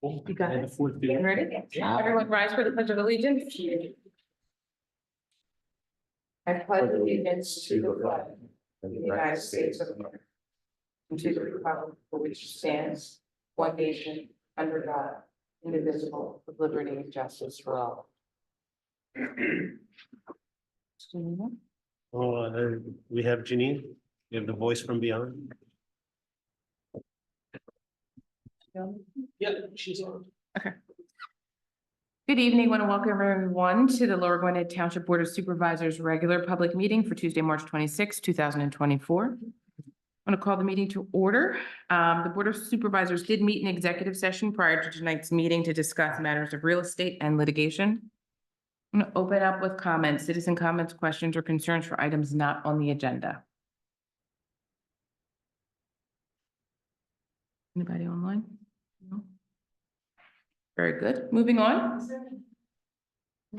You got it. Getting ready? Everyone rise for the pledge of allegiance. I pledge allegiance to the flag of the United States of America, and to the republic for which it stands, one nation, under God, indivisible, with liberty and justice for all. We have Janine, we have the voice from beyond. Yeah, she's on. Okay. Good evening. I want to welcome everyone to the Lower Gwinnett Township Board of Supervisors regular public meeting for Tuesday, March 26, 2024. I'm going to call the meeting to order. The Board of Supervisors did meet in executive session prior to tonight's meeting to discuss matters of real estate and litigation. I'm going to open up with comments, citizen comments, questions, or concerns for items not on the agenda. Anybody online? No? Very good. Moving on.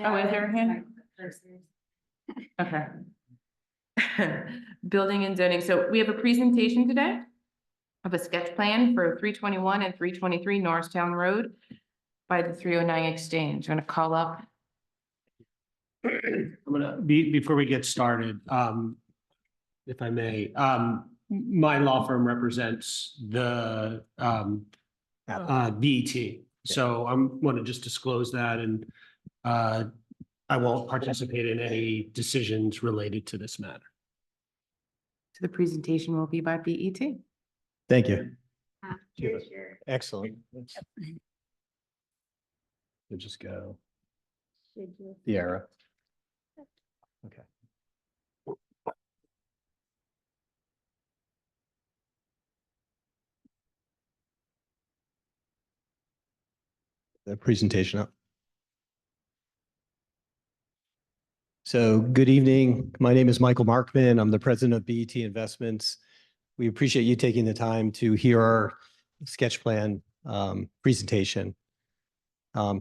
Oh, is there a hand? Okay. Building and zoning. So we have a presentation today of a sketch plan for 321 and 323 Norristown Road by the 309 Exchange. I'm going to call up. I'm gonna before we get started, if I may, my law firm represents the BET. So I'm want to just disclose that, and I won't participate in any decisions related to this matter. So the presentation will be by BET. Thank you. Here's your. Excellent. We'll just go Should you- the arrow. Okay. The presentation up. So good evening. My name is Michael Markman. I'm the president of BET Investments. We appreciate you taking the time to hear our sketch plan presentation.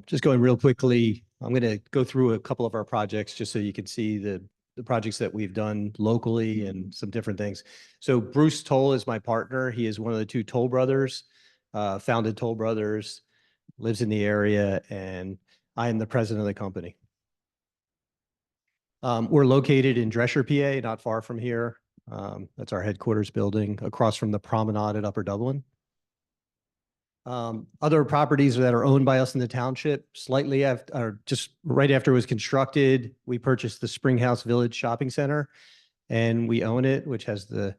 Just going real quickly, I'm going to go through a couple of our projects just so you can see the projects that we've done locally and some different things. So Bruce Toll is my partner. He is one of the two Toll brothers, founded Toll Brothers, lives in the area, and I am the president of the company. We're located in Dresher, PA, not far from here. That's our headquarters building across from the Promenade at Upper Dublin. Other properties that are owned by us in the township, slightly after, or just right after it was constructed, we purchased the Springhouse Village Shopping Center, and we own it, which has the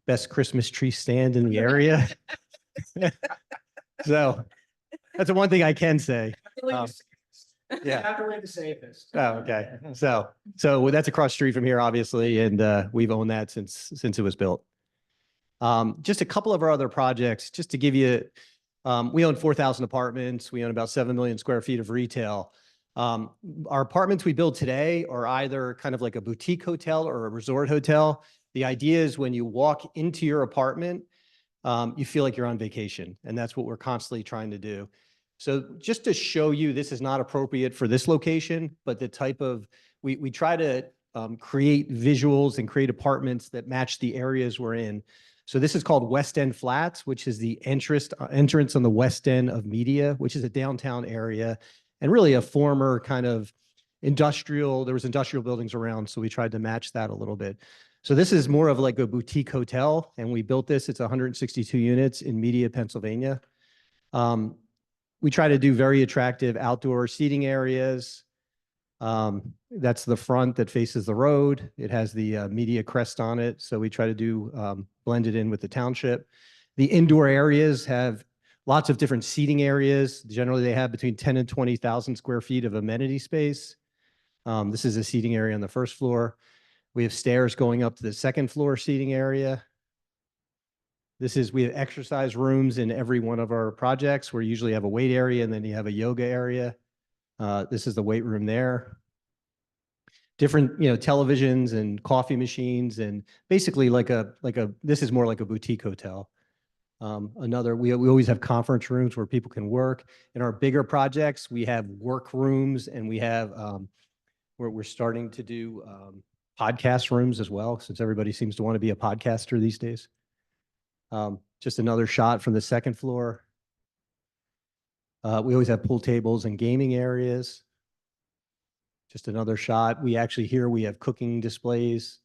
best Christmas tree stand in the area. So that's the one thing I can say. Yeah. Not the way to say this. Oh, okay. So that's across the street from here, obviously, and we've owned that since it was built. Just a couple of our other projects, just to give you, we own 4,000 apartments. We own about 7 million square feet of retail. Our apartments we build today are either kind of like a boutique hotel or a resort hotel. The idea is when you walk into your apartment, you feel like you're on vacation, and that's what we're constantly trying to do. So just to show you, this is not appropriate for this location, but the type of, we try to create visuals and create apartments that match the areas we're in. So this is called West End Flats, which is the entrance on the west end of Media, which is a downtown area and really a former kind of industrial, there was industrial buildings around. So we tried to match that a little bit. So this is more of like a boutique hotel, and we built this. It's 162 units in Media, Pennsylvania. We try to do very attractive outdoor seating areas. That's the front that faces the road. It has the Media crest on it. So we try to do blend it in with the township. The indoor areas have lots of different seating areas. Generally, they have between 10 and 20,000 square feet of amenity space. This is a seating area on the first floor. We have stairs going up to the second floor seating area. We have exercise rooms in every one of our projects. We usually have a weight area, and then you have a yoga area. This is the weight room there. Different, televisions and coffee machines, and basically this is more like a boutique hotel. We always have conference rooms where people can work. In our bigger projects, we have work rooms, and we have where we're starting to do podcast rooms as well, since everybody seems to want to be a podcaster these days. Just another shot from the second floor. We always have pool tables and gaming areas. Just another shot. We actually here we have cooking displays.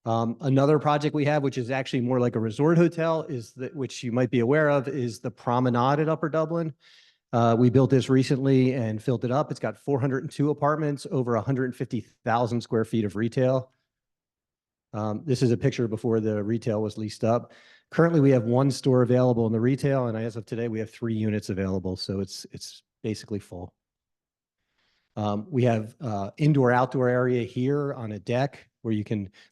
Another project we have, which is actually more like a resort hotel, is that which you might be aware of, is the Promenade at Upper Dublin. We built this recently and filled it up. It's got 402 apartments, over 150,000 square feet of retail. This is a picture before the retail was leased up. Currently, we have one store available in the retail, and as of today, we have 3 units available. So it's basically full. We have indoor-outdoor area here on a deck where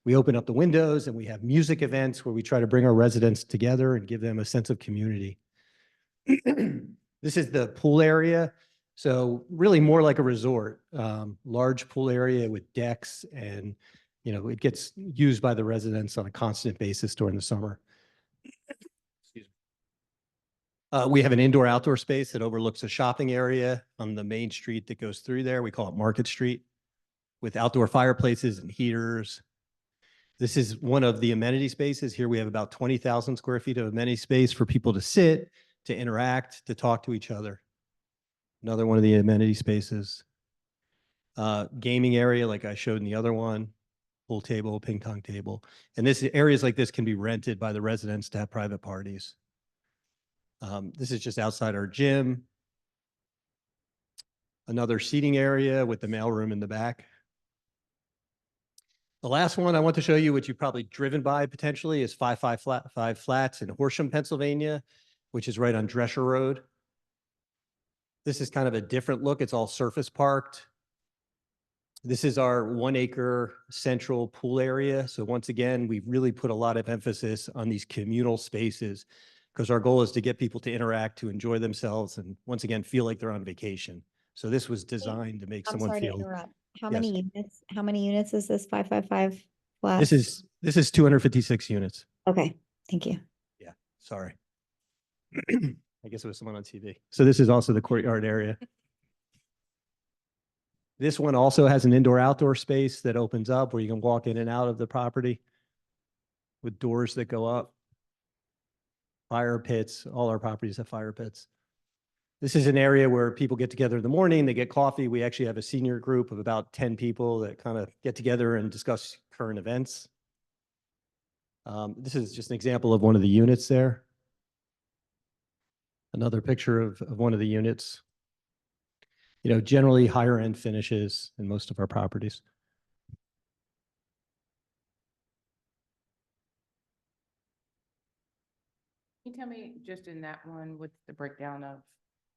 we open up the windows and we have music events where we try to bring our residents together and give them a sense of community. This is the pool area. So really more like a resort, large pool area with decks, and, it gets used by the residents on a constant basis during the summer. Excuse me. We have an indoor-outdoor space that overlooks a shopping area on the main street that goes through there. We call it Market Street, with outdoor fireplaces and heaters. This is one of the amenity spaces. Here we have about 20,000 square feet of amenity space for people to sit, to interact, to talk to each other. Another one of the amenity spaces. Gaming area, like I showed in the other one, pool table, ping pong table. And areas like this can be rented by the residents to have private parties. This is just outside our gym. Another seating area with the mailroom in the back. The last one I want to show you, which you've probably driven by potentially, is 555 Flats in Horsham, Pennsylvania, which is right on Drescher Road. This is kind of a different look. It's all surface parked. This is our 1 acre central pool area. So once again, we really put a lot of emphasis on these communal spaces because our goal is to get people to interact, to enjoy themselves, and once again, feel like they're on vacation. So this was designed to make I'm someone sorry to feel. interrupt. How Yes. many units is this 555 flat? This is 256 units. Okay, thank you. Yeah, sorry. I guess it was someone on TV. So this is also the courtyard area. This one also has an indoor-outdoor space that opens up where you can walk in and out of the property with doors that go up. Fire pits, all our properties have fire pits. This is an area where people get together in the morning, they get coffee. We actually have a senior group of about 10 people that kind of get together and discuss current events. This is just an example of one of the units there. Another picture of one of the units. Generally higher end finishes in most of our properties. Can you tell me just in that one, what's the breakdown of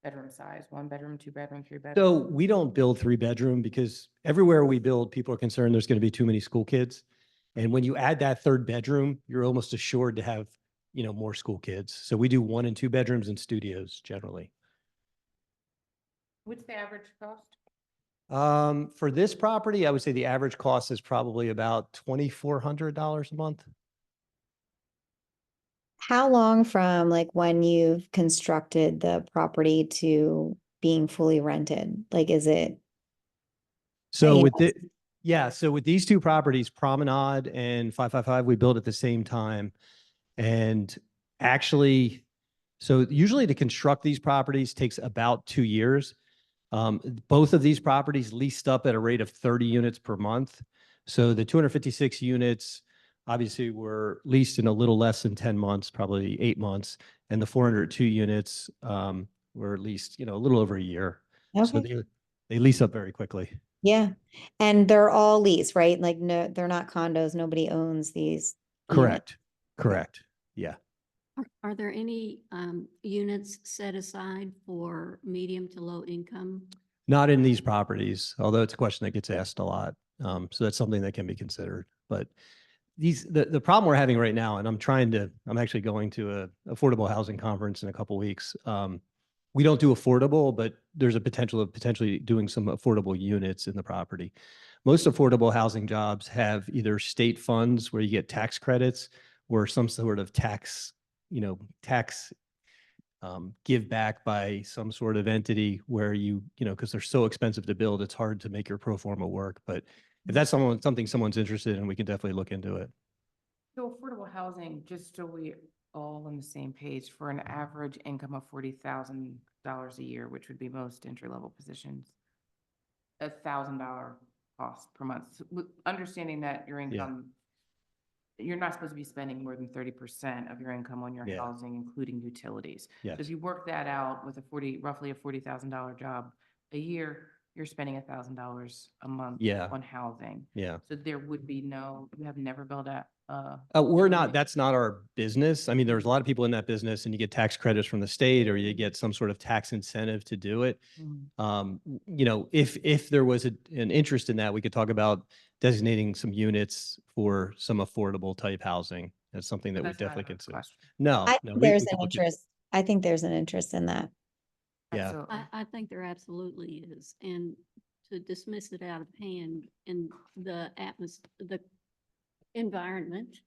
bedroom size? 1 bedroom, 2 bedroom, 3 bedroom? So we don't build 3-bedroom because everywhere we build, people are concerned there's going to be too many school kids. And when you add that 3rd bedroom, you're almost assured to have, more school kids. So we do 1 and 2 bedrooms and studios generally. What's the average cost? For this property, I would say the average cost is probably about $2,400 a month. How long from like when you've constructed the property to being fully rented? Like, is it? So Yeah. so with these 2 properties, Promenade and 555, we built at the same time. And actually, so usually to construct these properties takes about 2 years. Both of these properties leased up at a rate of 30 units per month. So the 256 units obviously were leased in a little less than 10 months, probably 8 months. And the 402 units were leased, a little over a year. So Okay. they lease up very quickly. Yeah. And they're all leased, right? Like, no, they're not condos. Nobody owns these. Correct. Correct. Yeah. Are there any units set aside for medium to low income? Not in these properties, although it's a question that gets asked a lot. So that's something that can be considered. But the problem we're having right now, and I'm actually going to a affordable housing conference in a couple weeks. We don't do affordable, but there's a potential of potentially doing some affordable units in the property. Most affordable housing jobs have either state funds where you get tax credits or some sort of tax give back by some sort of entity where because they're so expensive to build, it's hard to make your pro forma work. But if that's something someone's interested in, we can definitely look into it. So affordable housing, just so we all on the same page for an average income of $40,000 a year, which would be most entry-level positions. $1,000 cost per month. Understanding that your income, you're not supposed to be spending more than 30% of your income on your Yeah. housing, including utilities. So Yes. if you work that out with roughly a $40,000 job a year, you're spending $1,000 a month Yeah. on housing. Yeah. So there would be you have never built a, We're not, that's not our business. I mean, there's a lot of people in that business and you get tax credits from the state or you get some sort of tax incentive to do it. If there was an interest in that, we could talk about designating some units for some affordable type housing. That's something that we that's not definitely a consider. question. No, I no, think there's we an could look at- interest. I think there's an interest in that. Yeah. Absolutely. I think there absolutely is. And to dismiss it out of hand in the the environment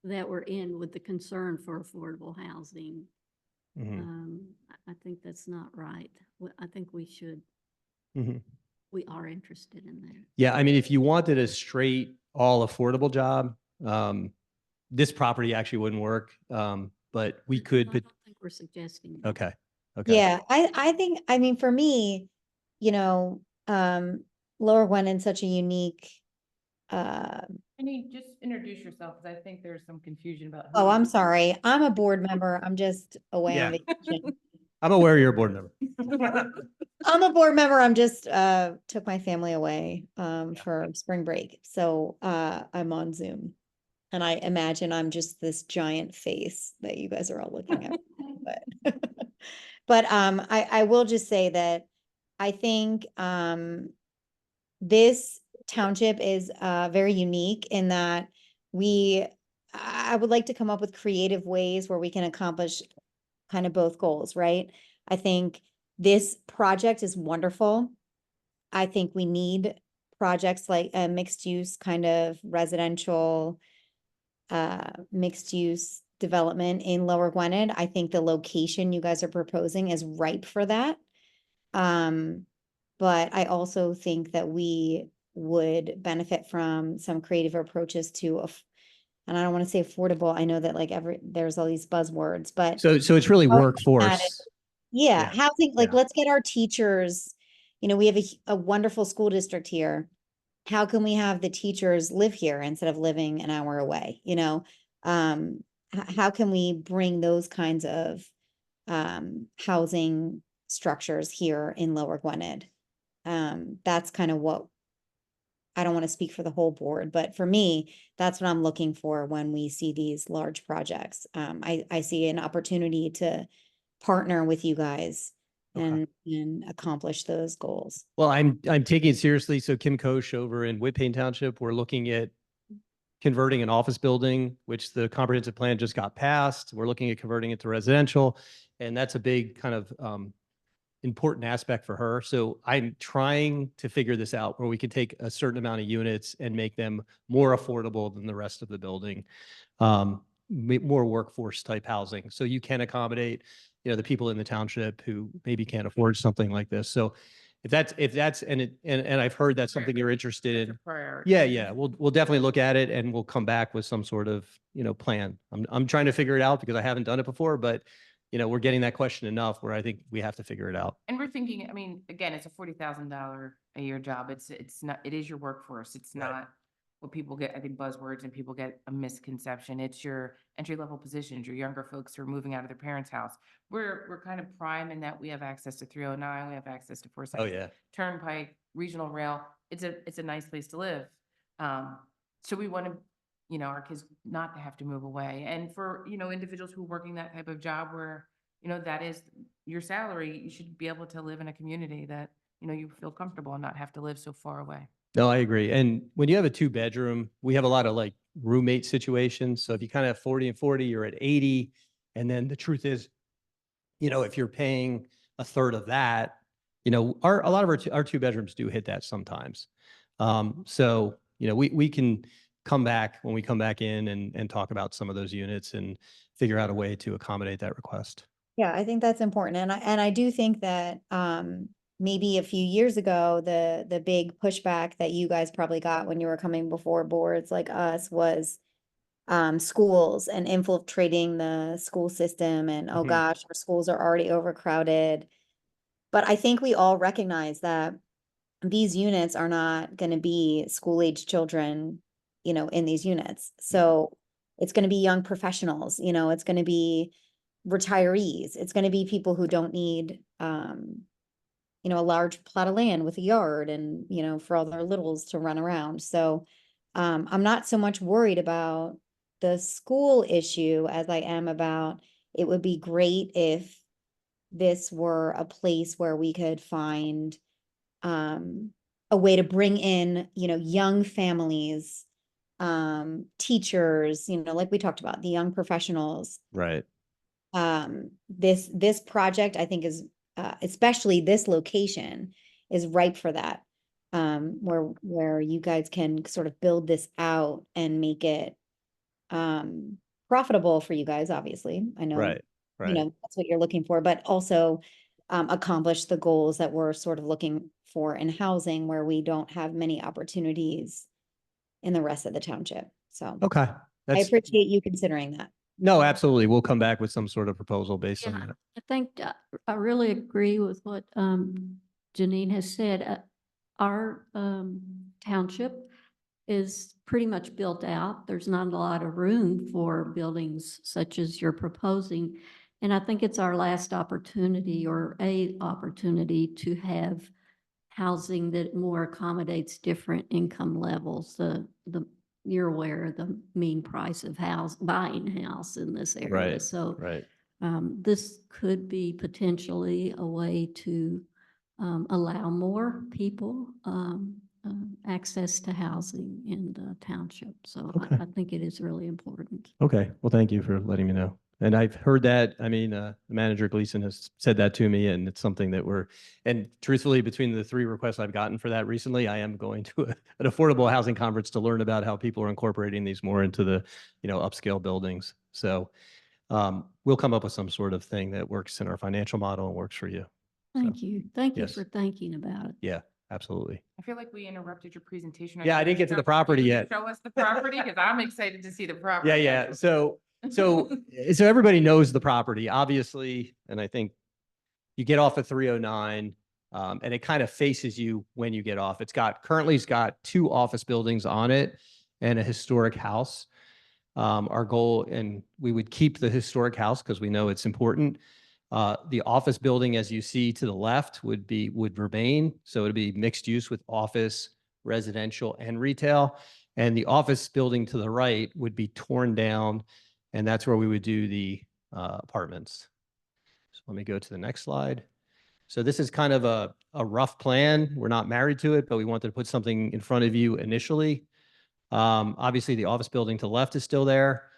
that we're in with the concern for affordable housing, Mhm, I think that's not right. I think mhm. we are interested in that. Yeah, I mean, if you wanted a straight, all affordable job, this property actually wouldn't work. But we could, I but, don't think we're suggesting that. okay, okay. Yeah, I think, I mean, for me, Lower Gwinnet's such a unique, Can you just introduce yourself? Because I think there's some confusion about. oh, I'm sorry. I'm a board member. I'm just away on Yeah. vacation. I'm aware you're a board member. I'm a board member. I'm just, took my family away, for spring break. So, I'm on Zoom. And I imagine I'm just this giant face that you guys are all looking at. But, but, I will just say that I think, this township is, very unique in that I would like to come up with creative ways where we can accomplish kind of both goals, right? I think this project is wonderful. I think we need projects like a mixed use kind of residential, mixed use development in Lower Gwinnett. I think the location you guys are proposing is ripe for that. But I also think that we would benefit from some creative approaches to, and I don't want to say affordable. I know that like there's all these buzzwords, but So it's really Well, workforce. yeah, Yeah, housing, like, yeah. let's get our teachers, we have a wonderful school district here. How can we have the teachers live here instead of living an hour away, how can we bring those kinds of housing structures here in Lower Gwinnett? That's kind of what, I don't want to speak for the whole board, but for me, that's what I'm looking for when we see these large projects. I see an opportunity to partner with you guys Okay. and accomplish those goals. Well, I'm taking it seriously. So Kim Koch over in Whitpain Township, we're looking at converting an office building, which the comprehensive plan just got passed. We're looking at converting it to residential. And that's a big kind of important aspect for her. So I'm trying to figure this out where we can take a certain amount of units and make them more affordable than the rest of the building. More workforce type housing. So you can accommodate, the people in the township who maybe can't afford something like this. So if that's, and I've heard that's something you're interested in. Priority. Yeah. We'll definitely look at it and we'll come back with some sort of, plan. I'm trying to figure it out because I haven't done it before, but we're getting that question enough where I think we have to figure it out. And we're thinking, I mean, again, it's a $40,000 a year job. It is your workforce. It's Right. not what people get, I think, buzzwords, and people get a misconception. It's your entry-level positions, your younger folks who are moving out of their parents' house. We're kind of prime in that we have access to 309, we have access to 470. Oh, yeah. Turnpike, regional rail. It's a nice place to live. So we want to, our kids not to have to move away. And for, individuals who are working that type of job where, that is your salary, you should be able to live in a community that, you feel comfortable and not have to live so far away. No, I agree. And when you have a 2-bedroom, we have a lot of like roommate situations. So if you kind of have 40 and 40, you're at 80. And then the truth is, if you're paying a third of that, a lot of our 2-bedrooms do hit that sometimes. So, we can come back when we come back in and talk about some of those units and figure out a way to accommodate that request. Yeah, I think that's important. And I do think that, maybe a few years ago, the big pushback that you guys probably got when you were coming before boards like us was, schools and infiltrating the school system and, oh Mhm. gosh, our schools are already overcrowded. But I think we all recognize that these units are not going to be school-age children, in these units. So it's going to be young professionals, it's going to be retirees. It's going to be people who don't need, a large plot of land with a yard and, for all their littles to run around. So, I'm not so much worried about the school issue as I am about, it would be great if this were a place where we could find, a way to bring in, young families, teachers, like we talked about, the young professionals. Right. This project, I think, is, especially this location, is ripe for that. Where you guys can sort of build this out and make it, profitable for you guys, obviously. I know, Right. Right. that's what you're looking for, but also, accomplish the goals that we're sort of looking for in housing, where we don't have many opportunities in the rest of the township. So Okay. I That's, appreciate you considering that. no, absolutely. We'll come back with some sort of proposal based on Yeah, that. I think I really agree with what Janine has said. Our township is pretty much built out. There's not a lot of room for buildings such as you're proposing. And I think it's our last opportunity or a opportunity to have housing that more accommodates different income levels. You're aware of the mean price of buying a house in this area. Right. So Right. this could be potentially a way to allow more people access to housing in the township. So Okay. I think it is really important. Okay. Well, thank you for letting me know. And I've heard that, I mean, Manager Gleason has said that to me, and it's something that and truthfully, between the 3 requests I've gotten for that recently, I am going to an affordable housing conference to learn about how people are incorporating these more into the, upscale buildings. So we'll come up with some sort of thing that works in our financial model and works for you. Thank you. Thank you yes. for thinking about it. Yeah, absolutely. I feel like we interrupted your presentation. Yeah, I didn't get to the property yet. Show us the property, because I'm excited to see the property. Yeah, yeah. So everybody knows the property, obviously, and I think you get off at 309, and it kind of faces you when you get off. It's got 2 office buildings on it and a historic house. Our goal, and we would keep the historic house because we know it's important. The office building, as you see to the left, would remain. So it'd be mixed use with office, residential, and retail. And the office building to the right would be torn down, and that's where we would do the apartments. So let me go to the next slide. So this is kind of a rough plan. We're not married to it, but we wanted to put something in front of you initially. Obviously, the office building to the left is still there.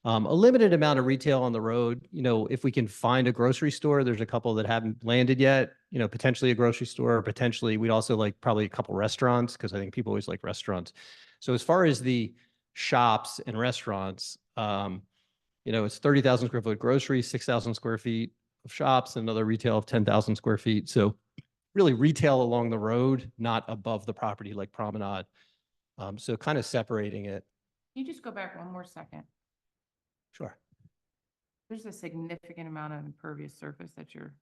A limited amount of retail on the road. If we can find a grocery store, there's a couple that haven't landed yet, potentially a grocery store, or potentially we'd also like probably a couple restaurants, because I think people always like restaurants. So as far as the shops and restaurants, it's 30,000 square foot grocery, 6,000 square feet of shops, and another retail of 10,000 square feet. So really retail along the road, not above the property like Promenade. So kind of separating it. Can you just go back one more second? Sure. There's a significant amount of impervious surface that you're.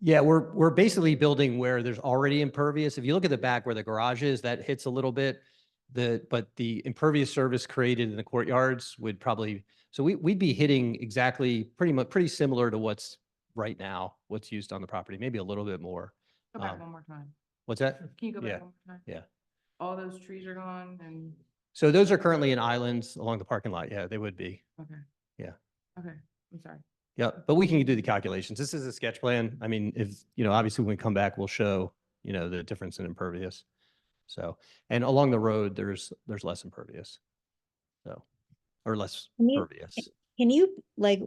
Yeah, we're basically building where there's already impervious. If you look at the back where the garage is, that hits a little bit. But the impervious surface created in the courtyards would probably, so we'd be hitting exactly pretty similar to what's right now, what's used on the property, maybe a little bit more. Go back one more time. What's that? Can you go back Yeah. one more time? Yeah. All those trees are gone and, So those are currently in islands along the parking lot. Yeah, they would be. okay. Yeah. Okay, I'm sorry. Yeah, but we can do the calculations. This is a sketch plan. I mean, if, obviously when we come back, we'll show, the difference in impervious. So, and along the road, there's less impervious. So, or less pervious. Can you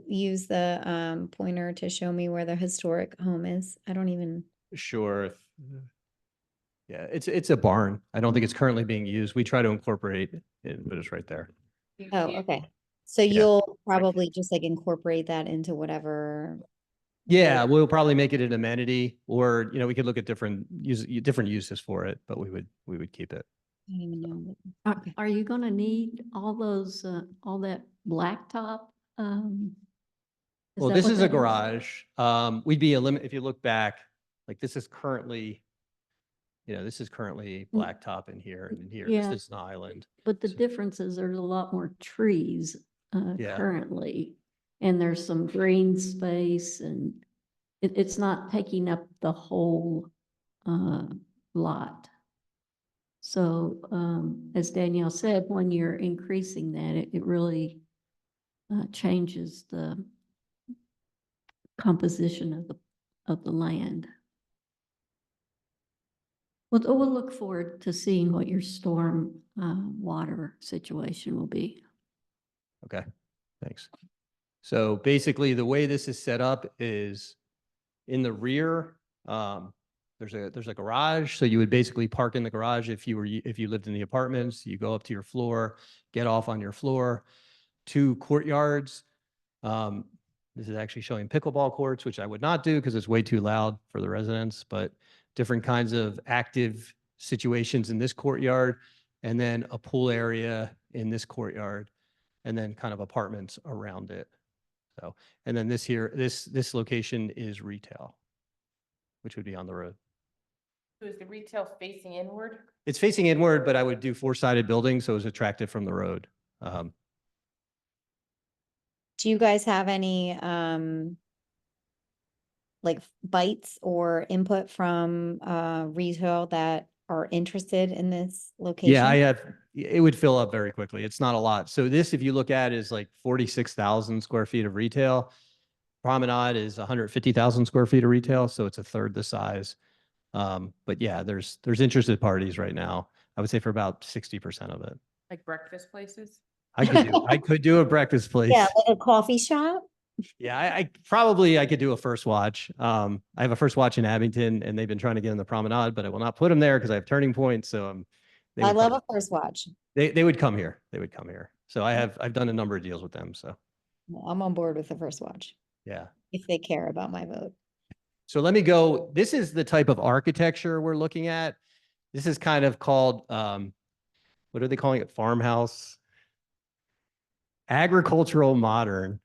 use the pointer to show me where the historic home is? I don't even. Sure. Yeah, it's a barn. I don't think it's currently being used. We try to incorporate it, but it's right there. Oh, okay. So you'll probably just incorporate that into whatever. Yeah, we'll probably make it an amenity, or we could look at different uses for it, but we would keep it. don't even know. Are, Okay. are you gonna need all those, all that blacktop? Well, that this what is a that garage. We'd be if you look back, like this is currently, this is currently blacktop in here and in here. Yeah. This is an island. But the So- difference is there's a lot more trees Yeah. currently. And there's some green space and it's not taking up the whole lot. So as Danielle said, when you're increasing that, it really changes the composition of the land. We'll look forward to seeing what your storm water situation will be. Okay, thanks. So basically, the way this is set up is in the rear, there's a garage. So you would basically park in the garage if you lived in the apartments. You go up to your floor, get off on your floor. 2 courtyards. This is actually showing pickleball courts, which I would not do because it's way too loud for the residents, but different kinds of active situations in this courtyard, and then a pool area in this courtyard, and then kind of apartments around it. So, and then this location is retail, which would be on the road. So is the retail facing inward? It's facing inward, but I would do 4-sided buildings, so it's attractive from the road. Do you guys have any, like bites or input from, retail that are interested in this location? Yeah, it would fill up very quickly. It's not a lot. So this, if you look at, is like 46,000 square feet of retail. Promenade is 150,000 square feet of retail, so it's a third the size. But yeah, there's interested parties right now. I would say for about 60% of it. Like breakfast places? I could do a breakfast place. Yeah, like a coffee shop? Yeah, I probably could do a First Watch. I have a First Watch in Abington, and they've been trying to get in the Promenade, but I will not put them there because I have Turning Point. So they I would love come- a first watch. They would come here. They would come here. So I've done a number of deals with them. So Well, I'm on board with the first watch, yeah. if they care about my vote. So let me go. This is the type of architecture we're looking at. This is kind of called, what are they calling it? Farmhouse, agricultural modern.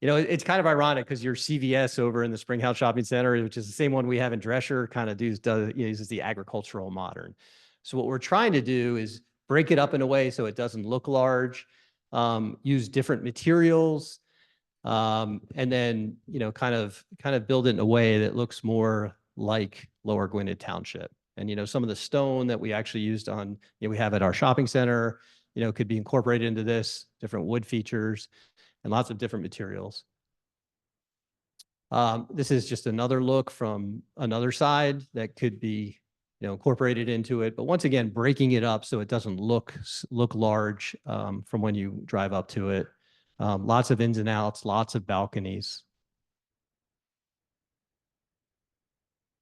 It's kind of ironic because your CVS over in the Springhouse Shopping Center, which is the same one we have in Drescher, kind of uses the agricultural modern. So what we're trying to do is break it up in a way so it doesn't look large, use different materials, and then, kind of build it in a way that looks more like Lower Gwinnett Township. And, some of the stone that we actually used on, we have at our shopping center, could be incorporated into this, different wood features and lots of different materials. This is just another look from another side that could be, incorporated into it. But once again, breaking it up so it doesn't look large from when you drive up to it. Lots of ins and outs, lots of balconies.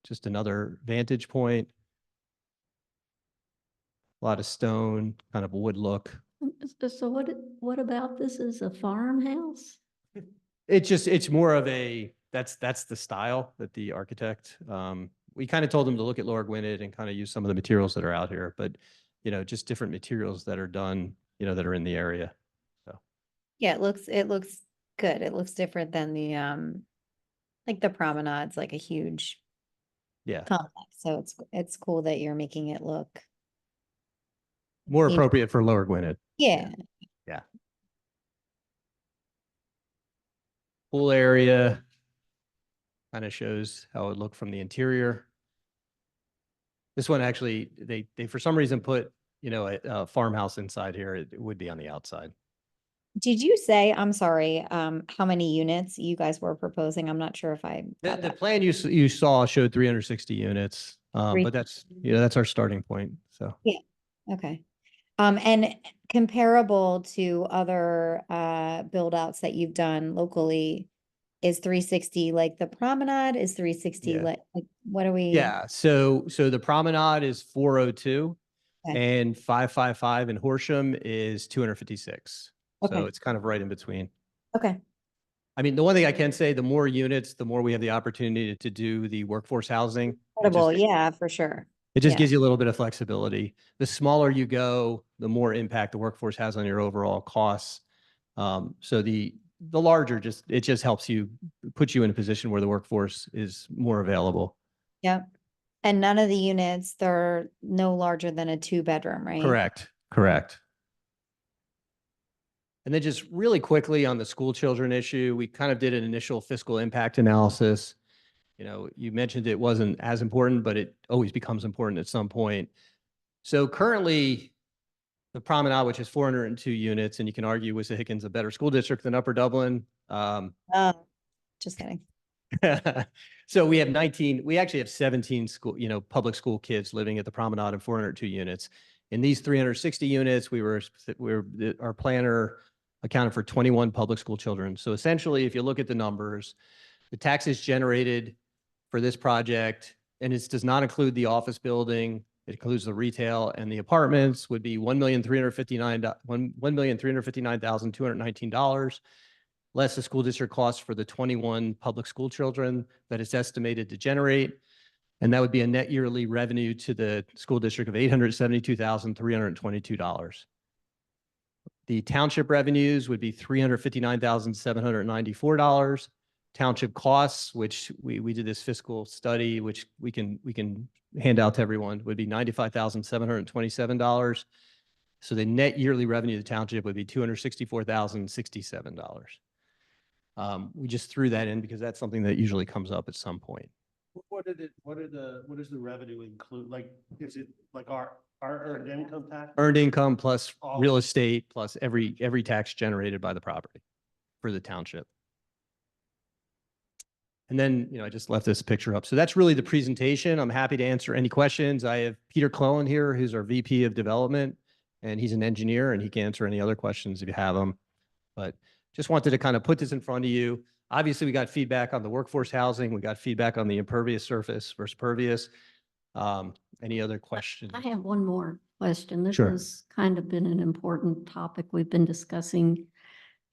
Just another vantage point. A lot of stone, kind of wood look. So what about this is a farmhouse? It's more of that's the style that the architect, we kind of told them to look at Lower Gwinnett and kind of use some of the materials that are out here, but, just different materials that are done, that are in the area. So, Yeah, it looks good. It looks different than the, like the promenade's like a huge yeah, complex. So it's cool that you're making it look. more Yeah. appropriate for Lower Gwinnett. Yeah. Yeah. Pool area kind of shows how it would look from the interior. This one actually, they for some reason put, a farmhouse inside here. It would be on the outside. Did you say, I'm sorry, how many units you guys were proposing? I'm not sure if I got The that. plan you saw showed 360 units, Three- but that's our starting point. So Okay. And comparable to other build outs that you've done locally, is 360 like the promenade? Is 360 Yeah. like what are we? yeah, so the promenade is 402 Okay. and 555 in Horsham is 256. So Okay. it's kind of right in between. Okay. I mean, the one thing I can say, the more units, the more we have the opportunity to do the workforce housing. which is Portable, the- yeah, for sure. It just Yeah. gives you a little bit of flexibility. The smaller you go, the more impact the workforce has on your overall costs. So the larger it just helps you, put you in a position where the workforce is more available. Yep. And none of the units, they're no larger than a 2-bedroom, right? Correct, correct. And then just really quickly on the school children issue, we kind of did an initial fiscal impact analysis. You know, you mentioned it wasn't as important, but it always becomes important at some point. So currently, the Promenade, which is 402 units, and you can argue Wissahickons a better school district than Upper Dublin. Just kidding. So we actually have 17 school, public school kids living at the Promenade in 402 units. In these 360 units, our planner accounted for 21 public school children. So essentially, if you look at the numbers, the taxes generated for this project, and it does not include the office building, it includes the retail and the apartments, would be $1,359,219, less the school district costs for the 21 public school children that it's estimated to generate. And that would be a net yearly revenue to the school district of $872,322. The township revenues would be $359,794. Township costs, which we did this fiscal study, which we can hand out to everyone, would be $95,727. So the net yearly revenue of the township would be $264,067. We just threw that in because that's something that usually comes up at some point. What does the revenue include? Like, is it like our earned income tax? Earned income plus All- real estate plus every tax generated by the property for the township. And then, I just left this picture up. So that's really the presentation. I'm happy to answer any questions. I have Peter Clone here, who's our VP of Development, and he's an engineer, and he can answer any other questions if you have them. But just wanted to kind of put this in front of you. Obviously, we got feedback on the workforce housing. We got feedback on the impervious surface versus pervious. Any other questions? I have one more question. This Sure. has kind of been an important topic we've been discussing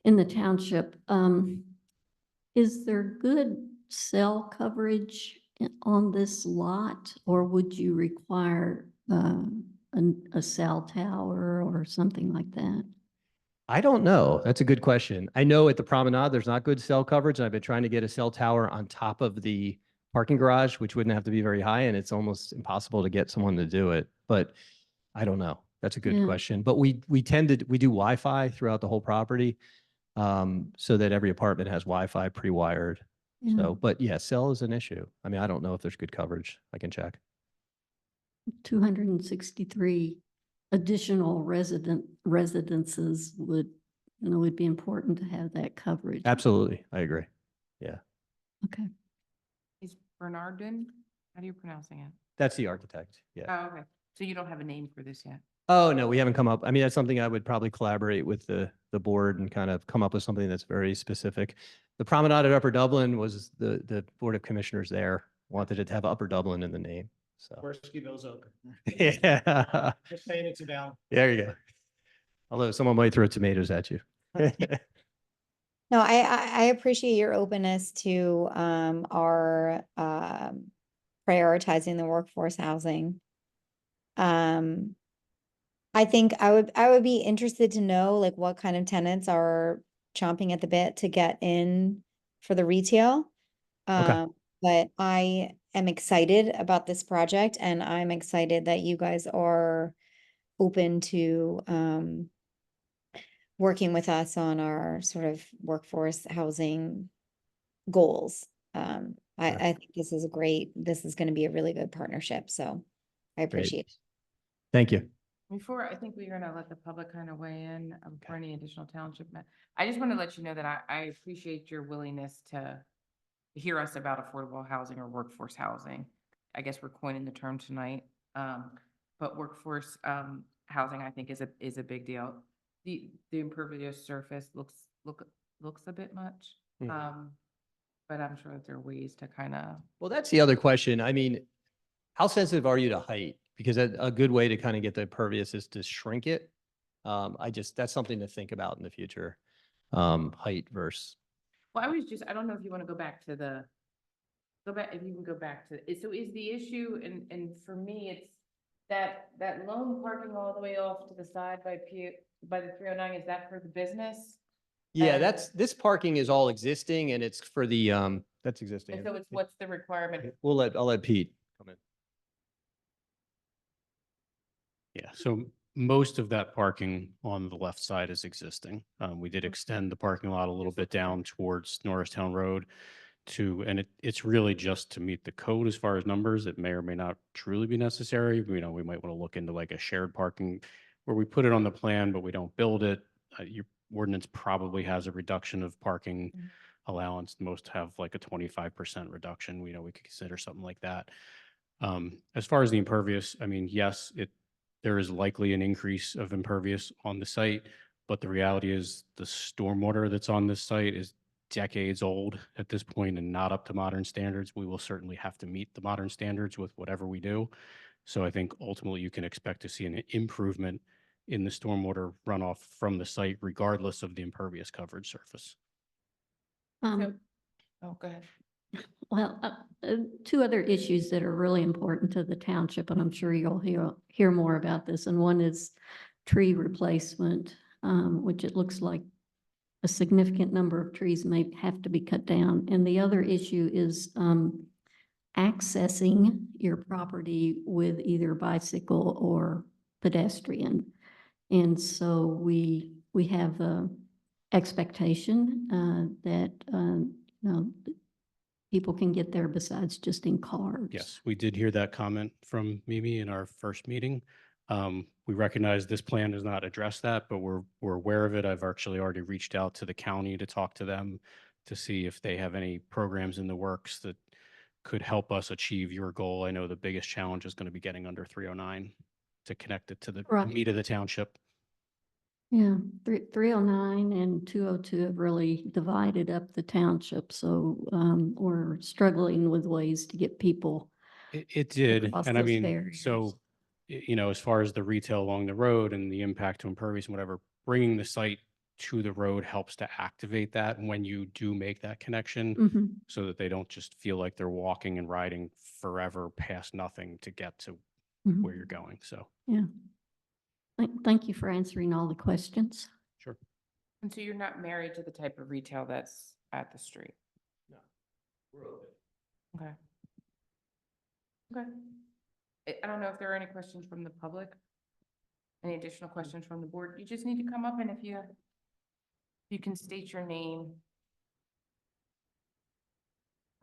in the township. Is there good cell coverage on this lot, or would you require a cell tower or something like that? I don't know. That's a good question. I know at the Promenade, there's not good cell coverage. And I've been trying to get a cell tower on top of the parking garage, which wouldn't have to be very high, and it's almost impossible to get someone to do it. But I don't know. That's a good Yeah. question. But we do Wi-Fi throughout the whole property, so that every apartment has Wi-Fi pre-wired. Yeah. So, but yeah, cell is an issue. I mean, I don't know if there's good coverage. I can check. 263 additional residences would be important to have that coverage. Absolutely. I agree. Yeah. Okay. Is Bernardin, how do you pronouncing it? That's the architect. Yeah. Oh, okay. So you don't have a name for this yet? Oh, no, we haven't come up. I mean, that's something I would probably collaborate with the board and kind of come up with something that's very specific. The Promenade at Upper Dublin was the Board of Commissioners there wanted it to have Upper Dublin in the name. So, Whiskey Bill's open. yeah, Just saying it's down. there you go. Although someone might throw tomatoes at you. No, I appreciate your openness to our prioritizing the workforce housing. I think I would be interested to know like what kind of tenants are chomping at the bit to get in for the retail. Okay. But I am excited about this project, and I'm excited that you guys are open to working with us on our sort of workforce housing goals. I think this is this is going to be a really good partnership. So I appreciate it. Thank you. Before, I think we're gonna let the public kind of weigh in for any additional township. I just want to let you know that I appreciate your willingness to hear us about affordable housing or workforce housing. I guess we're coining the term tonight. But workforce housing, I think, is a big deal. The impervious surface looks a bit much. But I'm sure that there are ways to kind of. Well, that's the other question. I mean, how sensitive are you to height? Because a good way to kind of get the impervious is to shrink it. That's something to think about in the future. Height versus. Well, I don't know if you want to go back to the Go back, if you can go back to, so is the issue, and for me, it's that lone parking all the way off to the side by the 309, is that for the business? Yeah, And- this parking is all existing and it's for the, that's existing. And so it's, what's the requirement? I'll let Pete come in. Yeah, so most of that parking on the left side is existing. We did extend the parking lot a little bit down towards Norristown Road and it's really just to meet the code as far as numbers. It may or may not truly be necessary. We might want to look into like a shared parking where we put it on the plan, but we don't build it. Your ordinance probably has a reduction of parking allowance. Most have like a 25% reduction. We could consider something like that. As far as the impervious, I mean, yes, there is likely an increase of impervious on the site, but the reality is the stormwater that's on this site is decades old at this point and not up to modern standards. We will certainly have to meet the modern standards with whatever we do. So I think ultimately you can expect to see an improvement in the stormwater runoff from the site regardless of the impervious coverage surface. Oh, go ahead. Well, two other issues that are really important to the township, and I'm sure you'll hear more about this. And one is tree replacement, which it looks like a significant number of trees may have to be cut down. And the other issue is accessing your property with either bicycle or pedestrian. And so we have a expectation that people can get there besides just in cars. Yes, we did hear that comment from Mimi in our first meeting. We recognize this plan does not address that, but we're aware of it. I've actually already reached out to the county to talk to them to see if they have any programs in the works that could help us achieve your goal. I know the biggest challenge is going to be getting under 309 to connect it to the Right. meat of the township. Yeah, 309 and 202 have really divided up the township, so we're struggling with ways to get people. It did, across and I those mean, barriers. so, as far as the retail along the road and the impact to impervious and whatever, bringing the site to the road helps to activate that when you do make that connection, Mhm. so that they don't just feel like they're walking and riding forever past nothing to get to Mhm. where you're going, so. Yeah. Thank you for answering all the questions. Sure. And so you're not married to the type of retail that's at the street? No, we're open. Okay. Okay. I don't know if there are any questions from the public? Any additional questions from the board? You just need to come up and if you can state your name.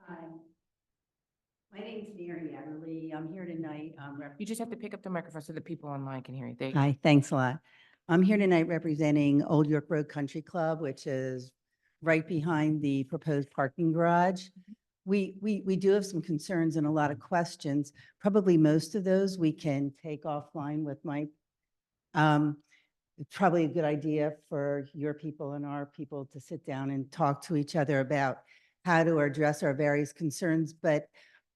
Hi. My name's Mary Everly. I'm here tonight. You just have to pick up the microphone so that people online can hear you. There you go. Hi, thanks a lot. I'm here tonight representing Old York Road Country Club, which is right behind the proposed parking garage. We do have some concerns and a lot of questions. Probably most of those we can take offline with Mike. It's probably a good idea for your people and our people to sit down and talk to each other about how to address our various concerns. But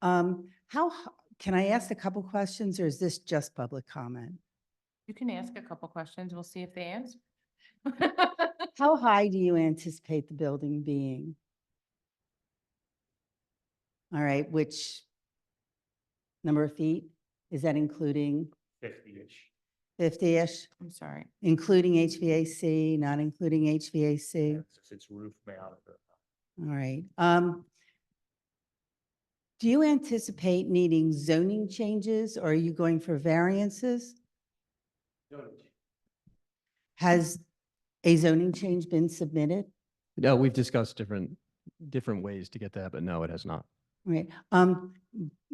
can I ask a couple questions or is this just public comment? You can ask a couple questions. We'll see if they answer. How high do you anticipate the building being? All right, which number of feet? Is that including 50-ish. 50-ish, I'm sorry. including HVAC, not including HVAC? It's roof mount. All right. Do you anticipate needing zoning changes or are you going for variances? Has a zoning change been submitted? No, we've discussed different ways to get that, but no, it has not. Right.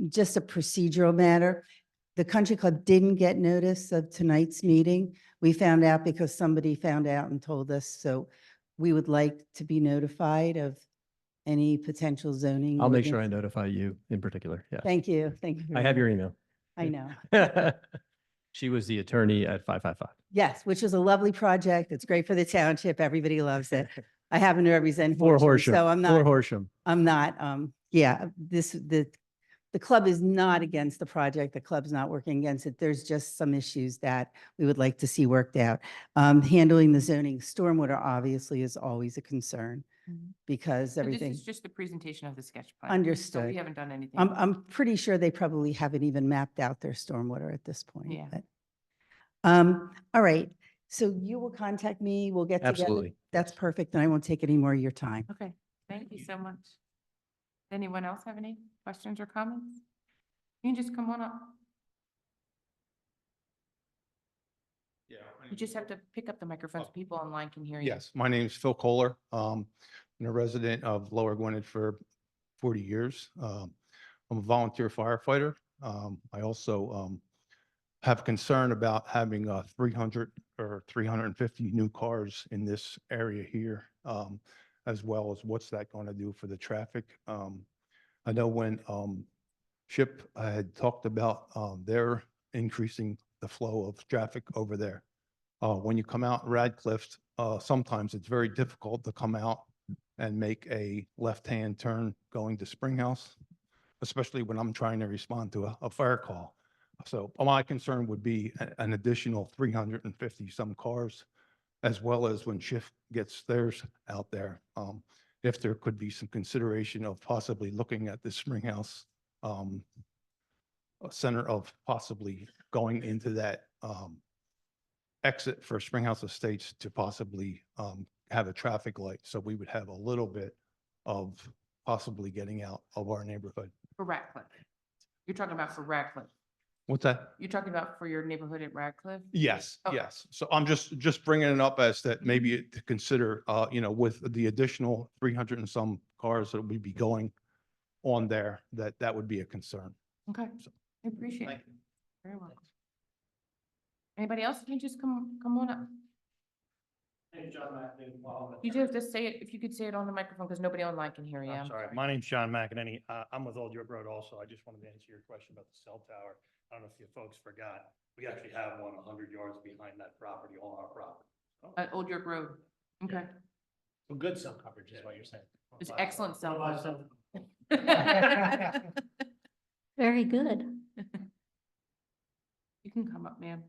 Just a procedural matter. The country club didn't get notice of tonight's meeting. We found out because somebody found out and told us. So we would like to be notified of any potential zoning. I'll make sure I ordinance. notify you in particular. Yes. Thank you. Thank you. I very have your much. email. I know. She was the attorney at 555. Yes, which is a lovely project. It's great for the township. Everybody loves it. I happen to represent For Horsham, Horsham. so I'm For not, Horsham. yeah, the club is not against the project. The club's not working against it. There's just some issues that we would like to see worked out. Handling the zoning, stormwater obviously is always a concern. Mhm. because So everything. This is just the presentation of the sketch plan. So Understood. we haven't done anything. I'm pretty sure they probably haven't even mapped out their stormwater at this point. Yeah. but- all right. So you will contact me. We'll get together. Absolutely. That's perfect. And I won't take any more of your time. Okay, thank you so much. Anyone else have any questions or comments? You can just come on up. You just have to pick up the microphone so people online can hear you. Yes, my name is Phil Kohler. I'm a resident of Lower Gwinnett for 40 years. I'm a volunteer firefighter. I also have concern about having 300 or 350 new cars in this area here, as well as what's that going to do for the traffic. I know when Chip had talked about their increasing the flow of traffic over there. When you come out Radcliffe, sometimes it's very difficult to come out and make a left-hand turn going to Springhouse, especially when I'm trying to respond to a fire call. So my concern would be an additional 350 some cars, as well as when Schiff gets theirs out there. If there could be some consideration of possibly looking at the Springhouse center of possibly going into that exit for Springhouse Estates to possibly have a traffic light. So we would have a little bit of possibly getting out of our neighborhood. For Radcliffe. You're talking about for Radcliffe. What's that? You're talking about for your neighborhood at Radcliffe? Yes, Okay. yes. So I'm just bringing it up as that maybe to consider, with the additional 300 and some cars that would be going on there, that would be a concern. Okay, I appreciate it. Very well. Anybody else? You just come on up. You just have to say it, if you could say it on the microphone, because nobody online can hear you. I'm sorry. My name's John McEnany. I'm with Old York Road also. I just wanted to answer your question about the cell tower. I don't know if you folks forgot. We actually have one 100 yards behind that property, on our property. At Old York Road. Okay. Well, good cell coverage is what you're saying. It's excellent cell phone. Very good. You can come up, ma'am.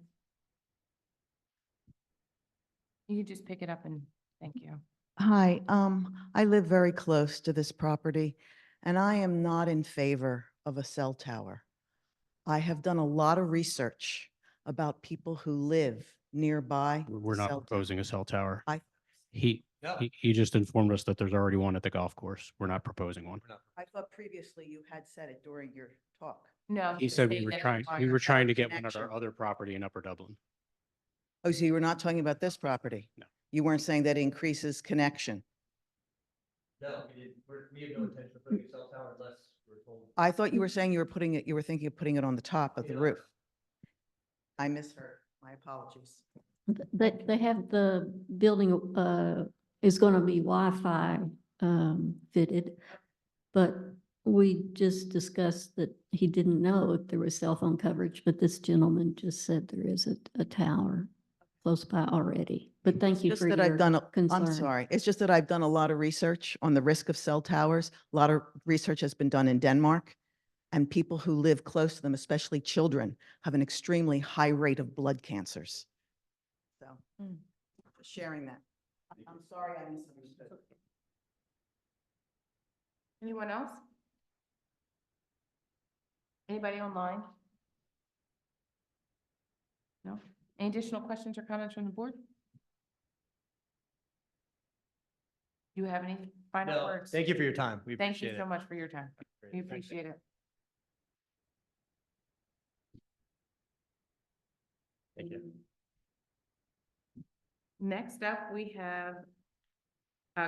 You can just pick it up and thank you. Hi, I live very close to this property and I am not in favor of a cell tower. I have done a lot of research about people who live nearby. We're the not cell tower. proposing a cell tower. I- He just informed us that there's already one at the golf course. We're not proposing one. I thought previously you had said it during your talk. No. He just said say we were that trying, it's we on- were trying to get one at connection. our other property in Upper Dublin. Oh, so you were not talking about this property? No. You weren't saying that increases connection? No, we have no intention of putting a cell tower unless we're told. I thought you were saying you were thinking of putting it on the top of the roof. I misheard. My apologies. They have the building, is gonna be Wi-Fi, fitted. But we just discussed that he didn't know if there was cell phone coverage, but this gentleman just said there is a tower close by already. But thank you Just for that your I've done, I'm concern. sorry. It's just that I've done a lot of research on the risk of cell towers. A lot of research has been done in Denmark. And people who live close to them, especially children, have an extremely high rate of blood cancers. So, just sharing that. I'm sorry I misunderstood. Anyone else? Anybody online? No? Any additional questions or comments from the board? Do you have any final No, words? thank you for your time. We Thank you appreciate so it. much for your time. Great. We Thanks. appreciate it. Thank you. Next up, we have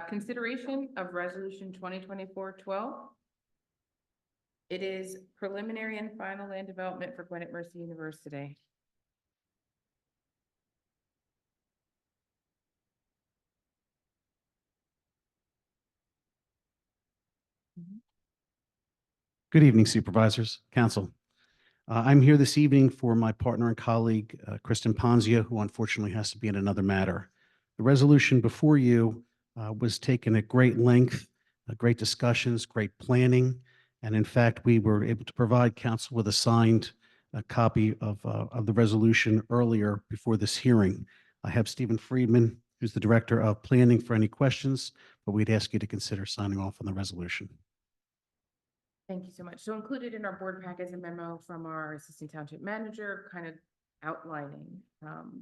consideration of resolution 2024-12. It is preliminary and final land development for Gwinnett Mercy University. Good evening, Supervisors, Council. I'm here this evening for my partner and colleague, Kristen Ponzio, who unfortunately has to be in another matter. The resolution before you was taken at great length, great discussions, great planning, and in fact, we were able to provide Council with a signed copy of the resolution earlier before this hearing. I have Stephen Friedman who's the Director of Planning, for any questions, but we'd ask you to consider signing off on the resolution. Thank you so much. So included in our board pack is a memo from our Assistant Township Manager, kind of outlining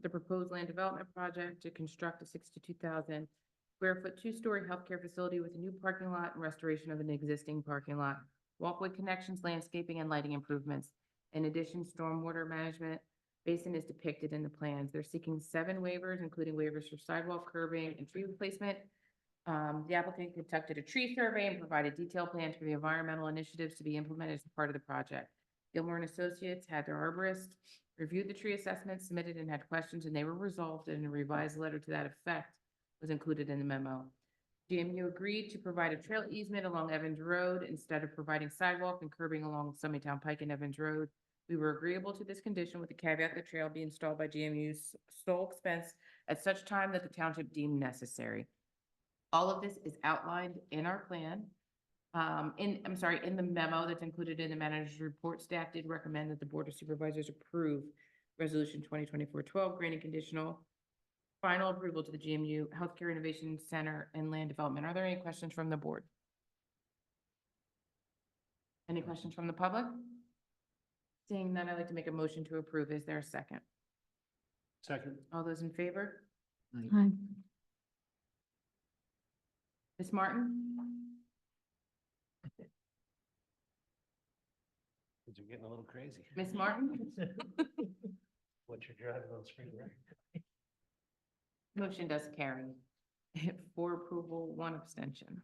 the proposed land development project to construct a 62,000 square foot, 2-story healthcare facility with a new parking lot and restoration of an existing parking lot, walkway connections, landscaping, and lighting improvements. In addition, stormwater management basin is depicted in the plans. They're seeking 7 waivers, including waivers for sidewalk curbing and tree replacement. The applicant conducted a tree survey and provided detailed plans for the environmental initiatives to be implemented as part of the project. Gilmore and Associates had their arborist review the tree assessments submitted and had questions, and they were resolved, and a revised letter to that effect was included in the memo. GMU agreed to provide a trail easement along Evans Road instead of providing sidewalk and curbing along Summitown Pike and Evans Road. We were agreeable to this condition with the caveat the trail be installed by GMU's sole expense at such time that the township deemed necessary. All of this is outlined in our plan. In the memo that's included in the manager's report. Staff did recommend that the Board of Supervisors approve Resolution 2024-12, granting conditional final approval to the GMU Healthcare Innovation Center and Land Development. Are there any questions from the board? Any questions from the public? Seeing none, I'd like to make a motion to approve. Is there a second? Second. All those in favor? Aye. Ms. Martin? Things are getting a little crazy. Ms. Martin? What you're driving on spring break. Motion does carry. 4 approval, 1 abstention.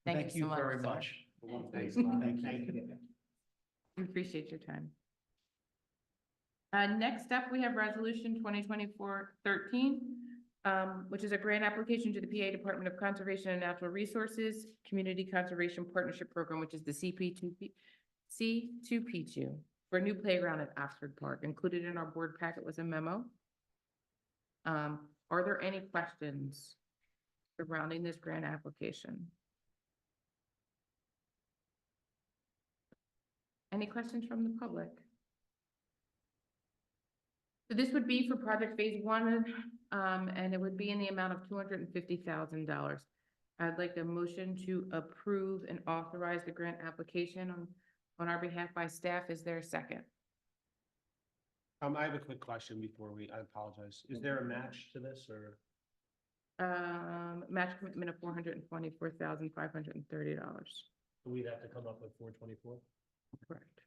Thank you so much. very sir. much. Thank you. We appreciate your time. Next up, we have Resolution 2024-13, which is a grant application to the PA Department of Conservation and Natural Resources Community Conservation Partnership Program, which is the C2P2 for a new playground at Oxford Park. Included in our board packet was a memo. Are there any questions surrounding this grant application? Any questions from the public? So this would be for project phase 1, and it would be in the amount of $250,000. I'd like a motion to approve and authorize the grant application on our behalf by staff. Is there a second? I have a quick question before I apologize. Is there a match to this or? Match commitment of $424,530. We'd have to come up with 424? Correct.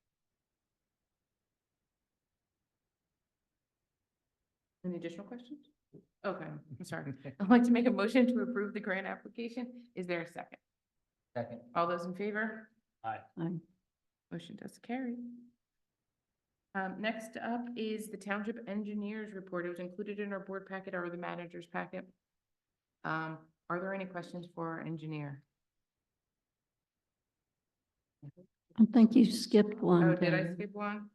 Any additional questions? Okay, I'm sorry. I'd like to make a motion to approve the grant application. Is there a second? Second. All those in favor? Aye. Motion does carry. Next up is the Township Engineers Report. It was included in our board packet or the manager's packet. Are there any questions for our engineer? I think you skipped one. Oh, did I there. skip one?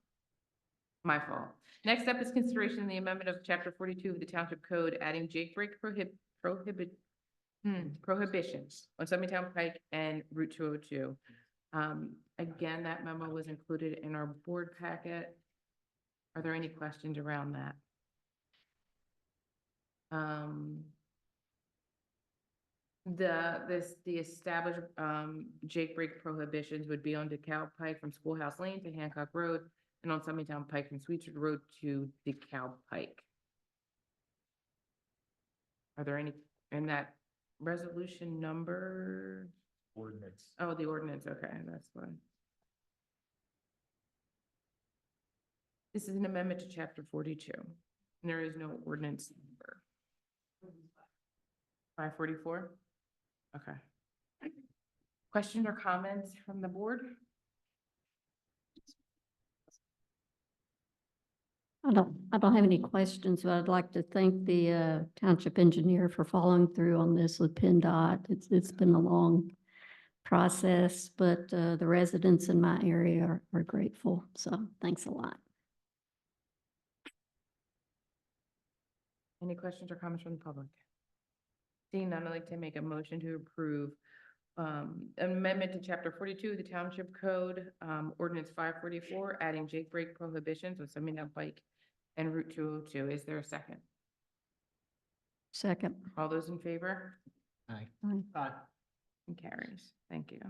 My fault. Next up is consideration of the amendment of chapter 42 of the Township Code, adding jake brake prohibitions on Summitown Pike and Route 202. Again, that memo was included in our board packet. Are there any questions around that? The established jake brake prohibitions would be on DeKalb Pike from Schoolhouse Lane to Hancock Road, and on Summitown Pike from Sweetsford Road to DeKalb Pike. Are there any in that resolution number? Ordinance. Oh, the ordinance. Okay, that's fine. This is an amendment to chapter 42. And there is no ordinance number. 544? Okay. Questions or comments from the board? I don't have any questions, but I'd like to thank the township engineer for following through on this with PennDOT. It's been a long process, but the residents in my area are grateful. So thanks a lot. Any questions or comments from the public? Seeing none, I'd like to make a motion to approve amendment to chapter 42 of the Township Code, ordinance 544, adding jake brake prohibitions on Summitown Pike and Route 202. Is there a second? Second. All those in favor? Aye. Aye. And carries. Thank you.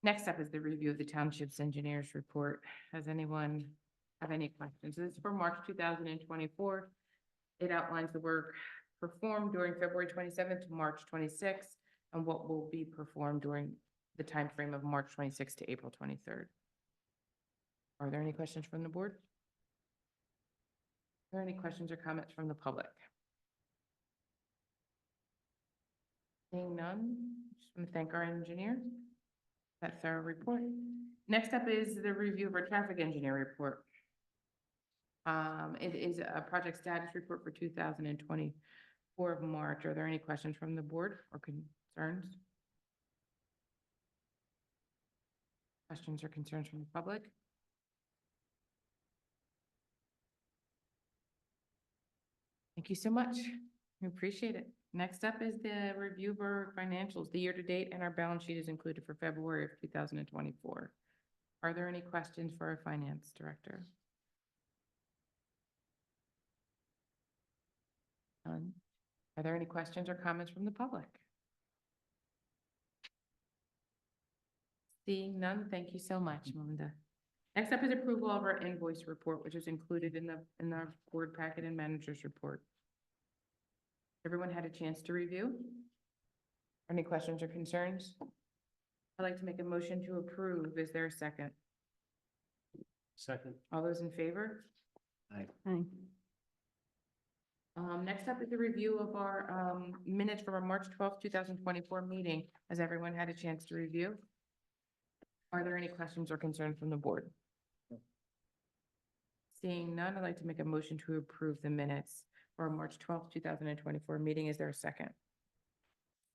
Next up is the review of the township's engineers report. Has anyone have any questions? This is for March 2024. It outlines the work performed during February 27th to March 26th and what will be performed during the time frame of March 26th to April 23rd. Are there any questions from the board? Are there any questions or comments from the public? Seeing none, just want to thank our engineer. That thorough report. Next up is the review of our traffic engineer report. It is a project status report for 2024 of March. Are there any questions from the board or concerns? Questions or concerns from the public? Thank you so much. We appreciate it. Next up is the review of our financials. The year-to-date and our balance sheet is included for February of 2024. Are there any questions for our finance director? None. Are there any questions or comments from the public? Seeing none, thank you so much, Melinda. Next up is approval of our invoice report, which is included in the board packet and manager's report. Everyone had a chance to review? Any questions or concerns? I'd like to make a motion to approve. Is there a second? Second. All those in favor? Aye. Next up is the review of our minutes from our March 12th, 2024 meeting. Has everyone had a chance to review? Are there any questions or concerns from the board? Seeing none, I'd like to make a motion to approve the minutes for our March 12th, 2024 meeting. Is there a second?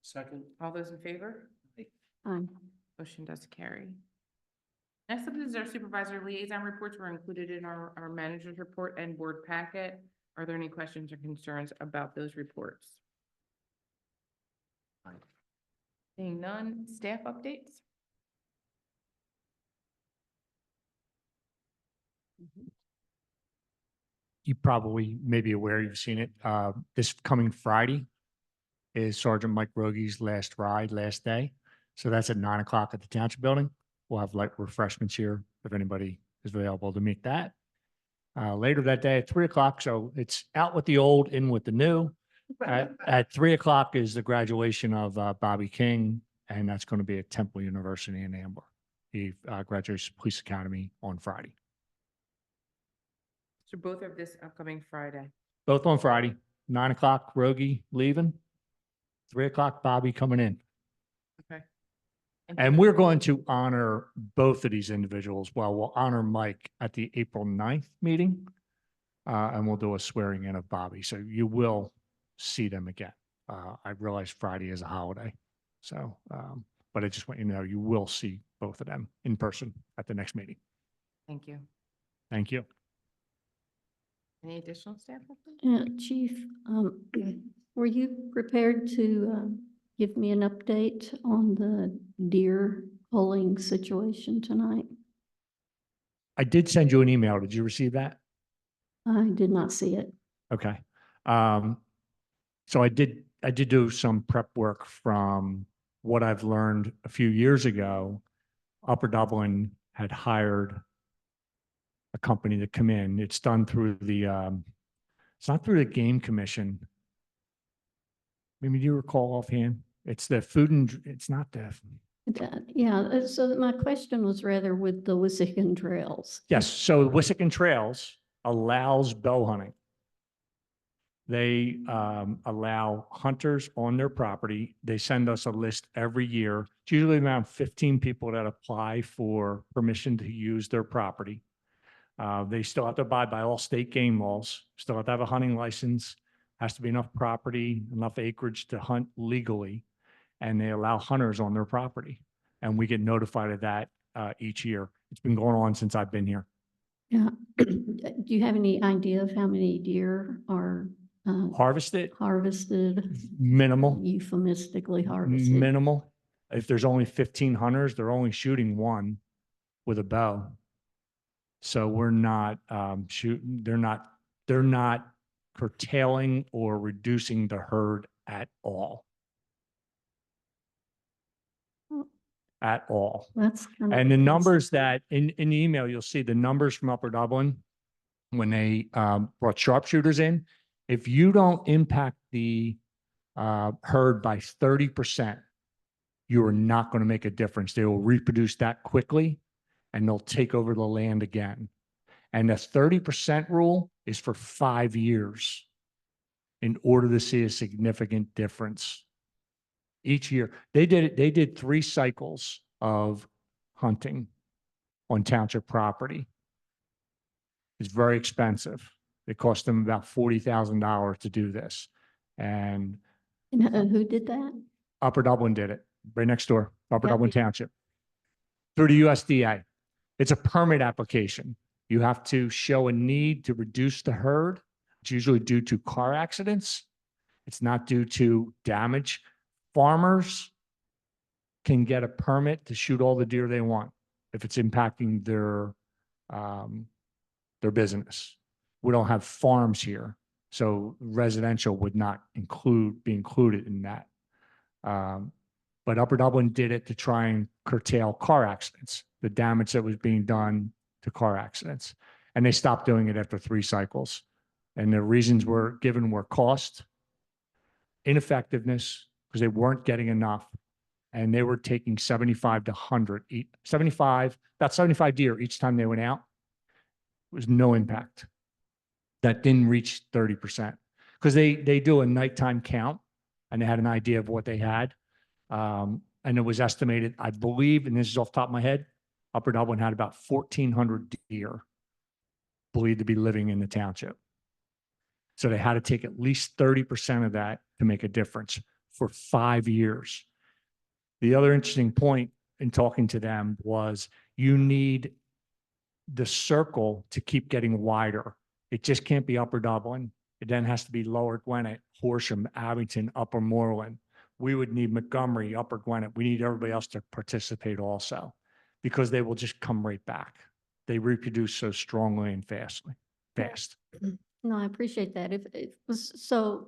Second. All those in favor? Aye. Motion does carry. Next up is our supervisor liaison reports were included in our manager's report and board packet. Are there any questions or concerns about those reports? Aye. Seeing none, staff updates? You probably may be aware, you've seen it. This coming Friday is Sergeant Mike Rogi's last day. So that's at 9 o'clock at the Township Building. We'll have light refreshments here if anybody is available to meet that. Later that day at 3 o'clock. So it's out with the old, in with the new. At 3 o'clock is the graduation of Bobby King, and that's going to be at Temple University in Amber. He graduates Police Academy on Friday. So both of this upcoming Friday. Both on Friday, 9 o'clock, Rogie leaving, 3 o'clock, Bobby coming in. Okay. And we're going to honor both of these individuals. Well, we'll honor Mike at the April 9th meeting, and we'll do a swearing in of Bobby. So you will see them again. I realize Friday is a holiday. So, but I just want you to know, you will see both of them in person at the next meeting. Thank you. Thank you. Any additional staff updates? Yeah, Chief, were you prepared to give me an update on the deer culling situation tonight? I did send you an email. Did you receive that? I did not see it. Okay. So I did do some prep work from what I've learned a few years ago. Upper Dublin had hired a company to come in. It's done through the, it's not through the Game Commission. Maybe do you recall offhand? It's the food and, it's not the, Yeah, so my question was rather with the Wissahickon Trails. yes. So Wissahickon Trails allows bow hunting. They allow hunters on their property. They send us a list every year. It's usually around 15 people that apply for permission to use their property. They still have to abide by all state game laws, still have to have a hunting license, has to be enough property, enough acreage to hunt legally, and they allow hunters on their property. And we get notified of that each year. It's been going on since I've been here. Yeah. Do you have any idea of how many deer are Harvested, harvested, minimal, euphemistically harvested? minimal. If there's only 15 hunters, they're only shooting one with a bow. So we're not shooting, they're not curtailing or reducing the herd at all. At all. That's kind of. And the numbers that in the email, you'll see the numbers from Upper Dublin when they brought sharpshooters in. If you don't impact the herd by 30%, you are not going to make a difference. They will reproduce that quickly and they'll take over the land again. And the 30% rule is for 5 years in order to see a significant difference. Each year, they did 3 cycles of hunting on township property. It's very expensive. It cost them about $40,000 to do this. And And who did that? Upper Dublin did it, right next door, Upper Yeah. Dublin Township, through the USDA. It's a permit application. You have to show a need to reduce the herd. It's usually due to car accidents. It's not due to damage. Farmers can get a permit to shoot all the deer they want if it's impacting their business. We don't have farms here, so residential would not be included in that. But Upper Dublin did it to try and curtail car accidents, the damage that was being done to car accidents. And they stopped doing it after 3 cycles. And the reasons were given were cost, ineffectiveness, because they weren't getting enough. And they were taking 75 to 100, about 75 deer each time they went out. It was no impact. That didn't reach 30%. Because they do a nighttime count and they had an idea of what they had. And it was estimated, I believe, and this is off the top of my head, Upper Dublin had about 1,400 deer believed to be living in the township. So they had to take at least 30% of that to make a difference for 5 years. The other interesting point in talking to them was you need the circle to keep getting wider. It just can't be Upper Dublin. It then has to be Lower Gwinnett, Horsham, Abington, Upper Moreland. We would need Montgomery, Upper Gwinnett. We need everybody else to participate also because they will just come right back. They reproduce so strongly and fast. No, I appreciate that. So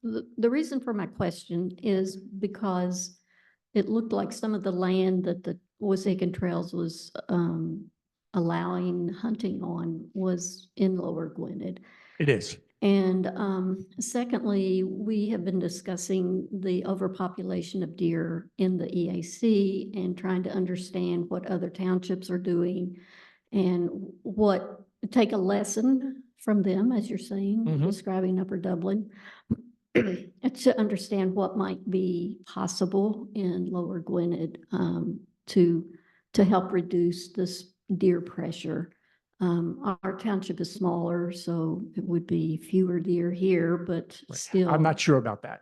the reason for my question is because it looked like some of the land that the Wasakin Trails was allowing hunting on was in Lower Gwinnett. It is. And secondly, we have been discussing the overpopulation of deer in the EAC and trying to understand what other townships are doing and take a lesson from them, as you're saying, describing Upper Dublin, to understand what might be possible in Lower Gwinnett to help reduce this deer pressure. Our township is smaller, so it would be fewer deer here, but still. I'm not sure about that.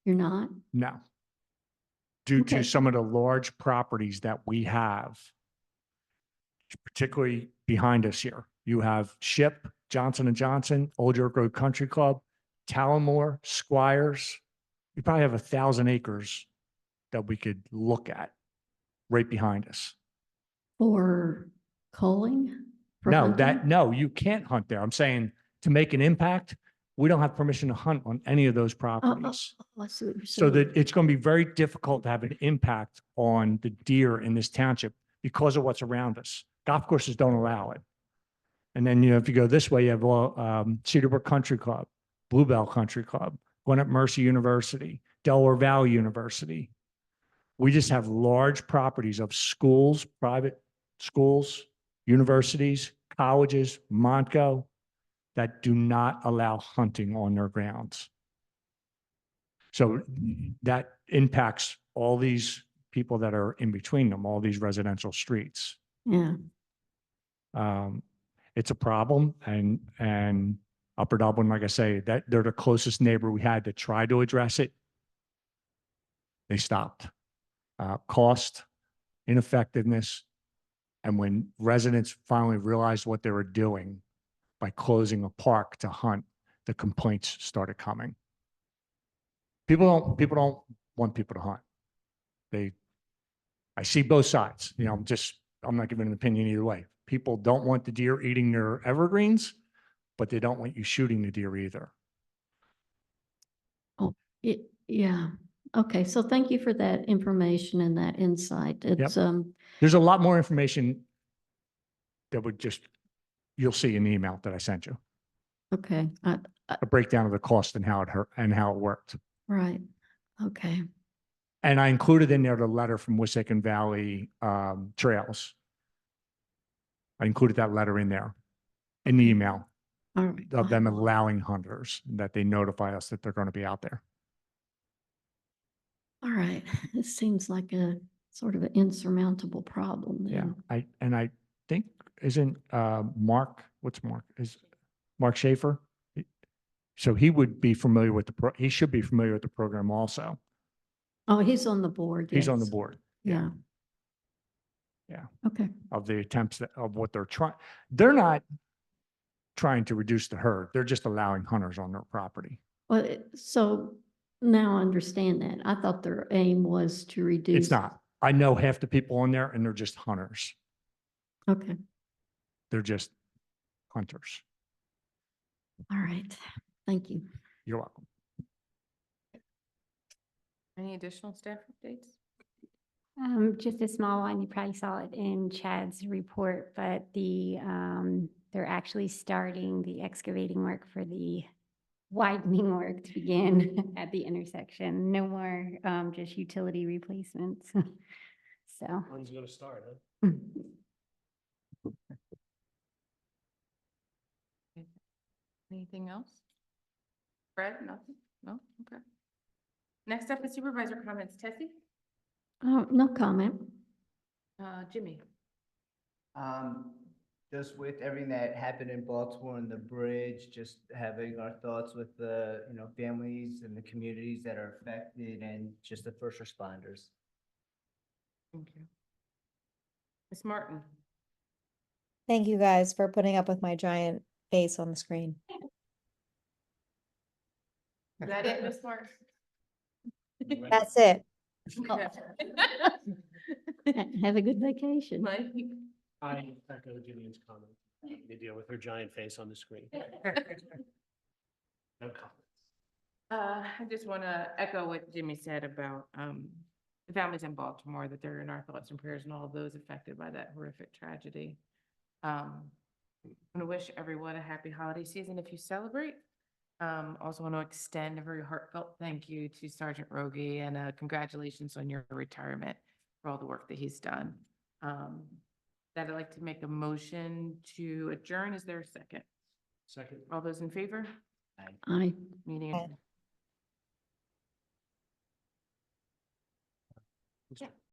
You're not? No. Due Okay. to some of the large properties that we have, particularly behind us here. You have Ship, Johnson & Johnson, Old York Road Country Club, Tallamore, Squires. We probably have 1,000 acres that we could look at right behind us. For culling? For No, hunting? no, you can't hunt there. I'm saying to make an impact, we don't have permission to hunt on any of those properties. I see what you're So saying. that it's going to be very difficult to have an impact on the deer in this township because of what's around us. Golf courses don't allow it. And then, if you go this way, you have Cedarbrook Country Club, Bluebell Country Club, Gwinnett Mercy University, Delaware Valley University. We just have large properties of schools, private schools, universities, colleges, Montco, that do not allow hunting on their grounds. So that impacts all these people that are in between them, all these residential streets. Yeah. It's a problem, and Upper Dublin, like I say, that they're the closest neighbor we had to try to address it. They stopped. Cost, ineffectiveness, and when residents finally realized what they were doing by closing a park to hunt, the complaints started coming. People don't want people to hunt. I see both sides. I'm not giving an opinion either way. People don't want the deer eating their evergreens, but they don't want you shooting the deer either. Yeah. Okay. So thank you for that information and that insight. It's, There's a lot more information that would just, you'll see in the email that I sent you, okay. a breakdown of the cost and how it hurt and how it worked. Right. Okay. And I included in there the letter from Wissahickon Valley Trails. I included that letter in there, in the email, All right. of them allowing hunters, that they notify us that they're going to be out there. All right. It seems like a sort of an insurmountable problem Yeah, then. I think, isn't Mark, what's Mark? Is Mark Schaefer? So he would be familiar with he should be familiar with the program also. Oh, he's on the board. He's on the yes. board. Yeah. Yeah. Okay. Of the attempts of what they're trying. They're not trying to reduce the herd. They're just allowing hunters on their property. Well, so now I understand that. I thought their aim was to reduce. It's not. I know half the people on there and they're just hunters. Okay. They're just hunters. All right. Thank you. You're welcome. Any additional staff updates? Just a small one. You probably saw it in Chad's report, but they're actually starting the excavating work for the widening work to begin at the intersection. No more, just utility replacements. So. When's it gonna start, huh? Anything else? Fred, nothing? No? Okay. Next up is supervisor comments. Tessie? Oh, no comment. Jimmy? Just with everything that happened in Baltimore and the bridge, just having our thoughts with the, families and the communities that are affected and just the first responders. Thank you. Ms. Martin? Thank you guys for putting up with my giant face on the screen. Is that it, Ms. Martin? That's it. Okay. Have a good vacation. Mike? I echo Julian's comment. They deal with her giant face on the screen. No comments. I just want to echo what Jimmy said about the families in Baltimore, that they're in our thoughts and prayers and all of those affected by that horrific tragedy. I want to wish everyone a happy holiday season if you celebrate. Also want to extend a very heartfelt thank you to Sergeant Rogie and congratulations on your retirement for all the work that he's done. That I'd like to make a motion to adjourn. Is there a second? Second. All those in favor? Aye. Meeting adjourned.